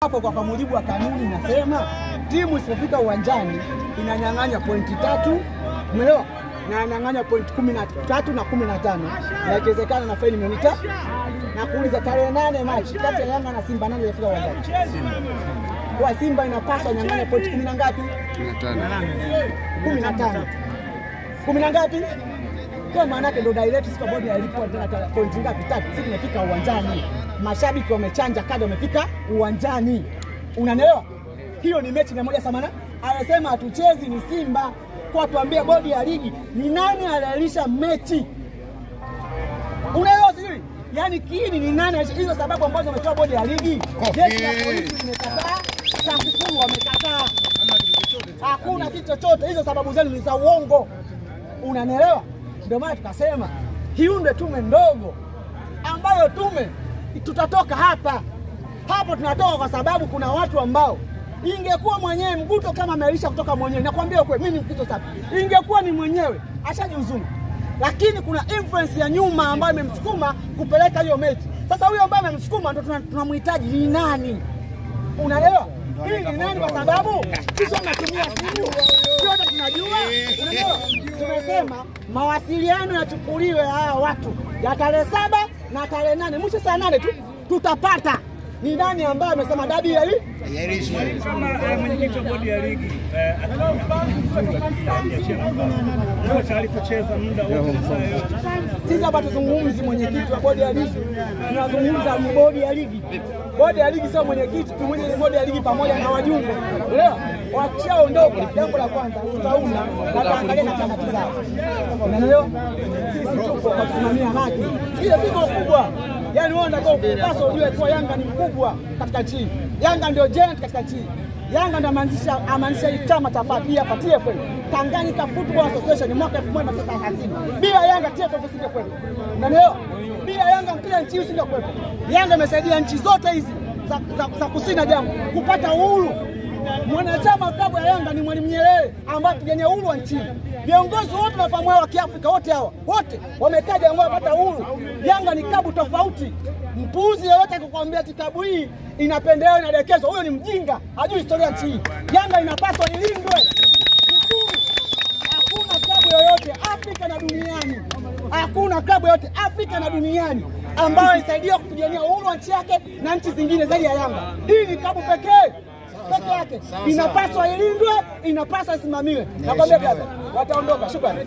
Hapo kwa mujibu wa kanuni nasema timu isipofika uwanjani inanyang'anya pointi 3, umeelewa? Na inanyang'anya pointi 13 na 15. Na ikiwezekana na faini milioni 5. Na kuuliza tarehe 8 Machi kati ya Yanga na Simba nani yafika uwanjani? Kwa Simba inapaswa nyang'anya pointi 10 na ngapi? 15. 10 na ngapi? Kwa maana yake ndo direct Super Board ilipwa tena pointi ngapi? 3. Sisi tumefika uwanjani. Mashabiki wamechanja kadi wamefika uwanjani. Unanielewa? Hiyo ni mechi moja samana. Anasema hatuchezi ni Simba. Kwa tuambie bodi ya ligi ni nani alialisha mechi? Unaelewa sijui? Yaani kiini ni nani hizo sababu ambazo wametoa bodi ya ligi? Jeshi la polisi limekataa, TAKUKURU wamekataa. Hakuna kitu chochote, hizo sababu zenu ni za uongo. Unanielewa? Ndio maana tukasema hiunde tume ndogo ambayo tume tutatoka hapa. Hapo tunatoka kwa sababu kuna watu ambao ingekuwa mwenyewe Mguto kama amealisha kutoka mwenyewe. Nakwambia ukweli mimi Mguto safi. Ingekuwa ni mwenyewe ashajiuzuru. Lakini kuna influence ya nyuma ambayo imemsukuma kupeleka hiyo mechi. Sasa huyo ambaye amemsukuma ndio tunamhitaji ni nani? Unaelewa? Hii ni nani kwa sababu sisi tunatumia simu. Yote tunajua. Unaelewa? Tumesema mawasiliano yachukuliwe hawa watu ya tarehe 7 na tarehe 8. Mwisho saa 8 tu tutapata ni nani ambaye amesema dabi ya hii? Kama mwenyekiti wa bodi ya ligi alipocheza muda wote sisi hapa tuzungumzi mwenyekiti wa bodi ya ligi. Tunazungumza bodi ya ligi. Bodi ya ligi sio mwenyekiti, tumwenye bodi ya ligi pamoja na wajumbe. Unaelewa? Wakishaondoka jambo la kwanza tutauna na tuangalie na kamati zao. Unaelewa? Sisi tuko kwa kusimamia haki. Ile siko kubwa. Yaani wewe unataka kupaswa ujue kwa Yanga ni mkubwa katika nchi. Yanga ndio giant katika nchi. Yanga ndio amaanisha chama cha FATIA TFF. Tanganyika Football Association mwaka 1930. Bila Yanga TFF isingekuwepo. Unaelewa? Bila Yanga mpira nchi isingekuwepo. Yanga imesaidia nchi zote hizi za kusini jambo kupata uhuru. Mwanachama klabu ya Yanga ni Mwalimu Nyerere ambaye pigania uhuru wa nchi. Viongozi wote nafahamu wa Kiafrika wote hawa. Wote wamekaa jambo wapata uhuru. Yanga ni klabu tofauti. Mpuuzi yeyote kukwambia klabu hii inapendelewa inaelekezwa, huyo ni mjinga, hajui historia nchi. Yanga inapaswa ilindwe. Hakuna klabu yoyote Afrika na duniani. Hakuna klabu yoyote Afrika na duniani ambayo inasaidia kupigania uhuru wa nchi yake na nchi zingine zaidi ya Yanga. Hii ni klabu pekee yake. Inapaswa ilindwe, inapaswa isimamiwe. Nakwambia brother, wataondoka. Shukrani.